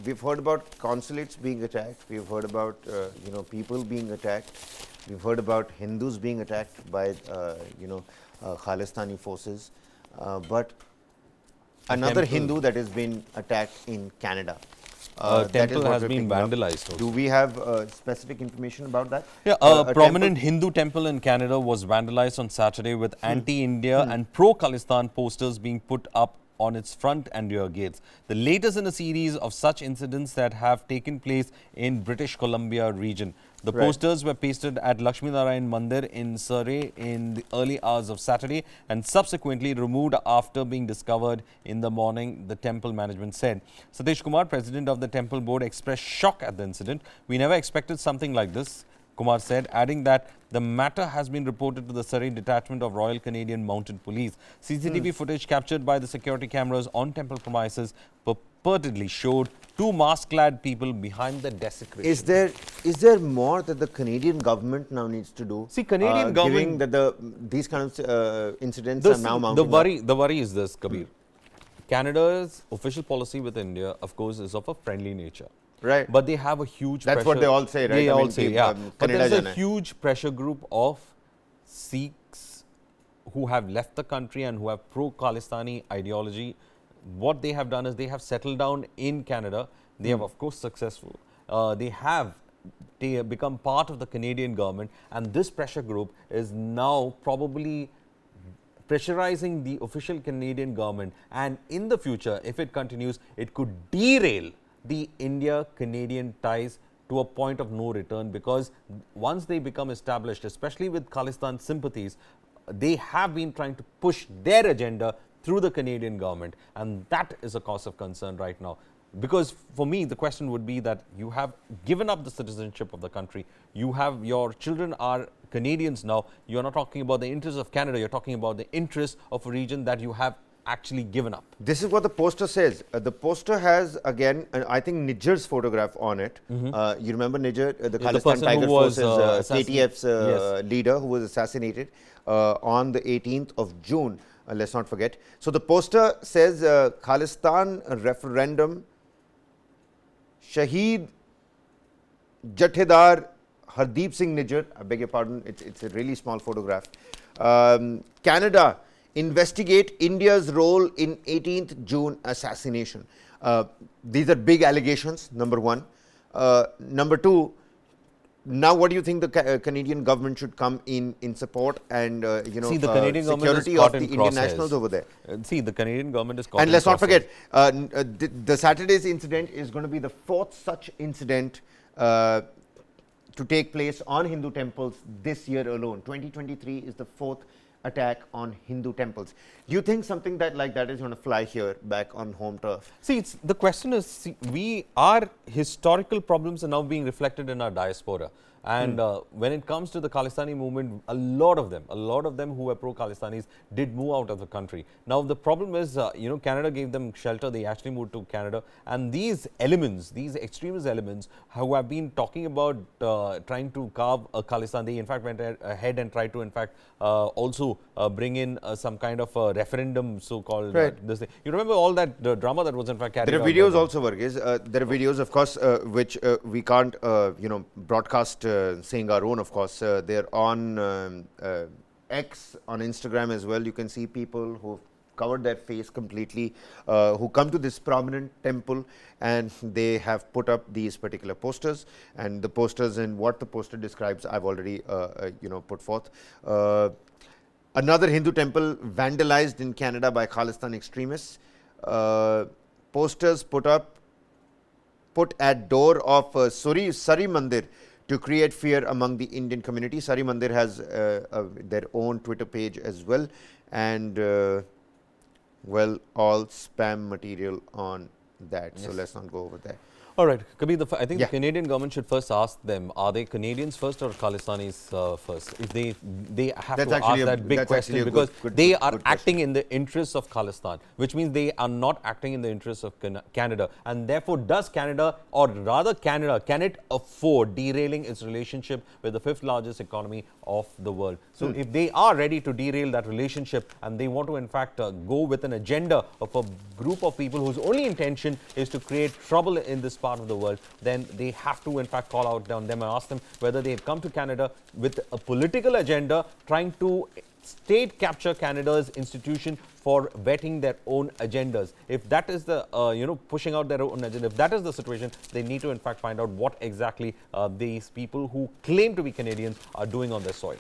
we've heard about consulates being attacked. We've heard about people being attacked. We've heard about Hindus being attacked by Khalistani forces. But another Hindu that has been attacked in Canada. Temple has been vandalized. Do we have specific information about that? Yeah, a prominent Hindu temple in Canada was vandalized on Saturday with anti-India and pro-Khalistan posters being put up on its front and rear gates. The latest in a series of such incidents that have taken place in British Columbia region. The posters were pasted at Lakshmi Narayan Mandir in Surrey in the early hours of Saturday and subsequently removed after being discovered in the morning, the temple management said. Satish Kumar, president of the temple board, expressed shock at the incident. We never expected something like this, Kumar said, adding that the matter has been reported to the Surrey Detachment of Royal Canadian Mounted Police. CCTV footage captured by the security cameras on temple premises purportedly showed two mask-clad people behind the desecration. Is there more that the Canadian government now needs to do? See, Canadian government, given that these kind of incidents are now mounting the worry is this, Kabir. Canada's official policy with India, of course, is of a friendly nature. Right. But they have a huge That's pressure. what they all say, right? They all say, yeah. But there's a Canada huge pressure group of Sikhs who have left the country and who have pro-Khalistani ideology. What they have done is they have settled down in Canada. They have, of course, successful. They have become part of the Canadian government, and this pressure group is now probably pressurizing the official Canadian government. And in the future, if it continues, it could derail the India-Canadian ties to a point of no return, because once they become established, especially with Khalistan sympathies, they have been trying to push their agenda through the Canadian government, and that is a cause of concern right now. Because for me, the question would be that you have given up the citizenship of the country. You have, your children are Canadians now. You're not talking about the interests of Canada. You're talking about the interests of a region that you have actually given up. This is what the poster says. The poster has, again, I think Nijar's photograph on it. You remember Nijar, the Khalistan Tiger Forces, KTF's leader who was assassinated on the 18th of June. Let's not forget. So the poster says Khalistan Referendum, Shaheed Jathedar Hardeep Singh Nijar. I beg your pardon, it's a really small photograph. Canada, investigate India's role in 18th June assassination. These are big allegations, number one. Number two, now what do you think the Canadian government should come in support and see, the Canadian security of the Indian nationals over there? See, the Canadian government is caught. And let's not forget, the Saturday's incident is going to be the fourth such incident to take place on Hindu temples this year alone. 2023 is the fourth attack on Hindu temples. Do you think something like that is going to fly here back on home turf? See, the question is, our historical problems are now being reflected in our diaspora. And when it comes to the Khalistani movement, a lot of them who were pro-Khalistanis did move out of the country. Now, the problem is, Canada gave them shelter. They actually moved to Canada. And these elements, these extremist elements who have been talking about trying to carve a Khalistan, they in fact went ahead and tried to in fact also bring in some kind of a referendum, so-called. This thing. You remember all that drama that was in fact carried out? There are videos also, Varghese. There are videos, of course, which we can't, broadcast saying our own, of course. They're on X, on Instagram as well. You can see people who've covered their face completely, who come to this prominent temple, and they have put up these particular posters. And the posters and what the poster describes, I've already put forth. Another Hindu temple vandalized in Canada by Khalistan extremists. Posters put at door of Surrey Mandir to create fear among the Indian community. Surrey Mandir has their own Twitter page as well, and all spam material on that. Yes. So let's not go over there. All right, Kabir, I think the Canadian government should first ask them, are they Canadians first or Khalistanis first? If they have to ask that big question, because they are acting in the interests of Khalistan, which means they are not acting in the interests of Canada. And therefore, does Canada, or rather Canada, can it afford derailing its relationship with the fifth largest economy of the world? So if they are ready to derail that relationship and they want to in fact go with an agenda of a group of people whose only intention intention is to create trouble in this part of the world, then they have to in fact call out on them and ask them whether they have come to Canada with a political agenda trying to state capture Canada's institution for vetting their own agendas. If that is the, pushing out their own agenda, if that is the situation, they need to in fact find out what exactly these people who claim to be Canadians are doing on their soil.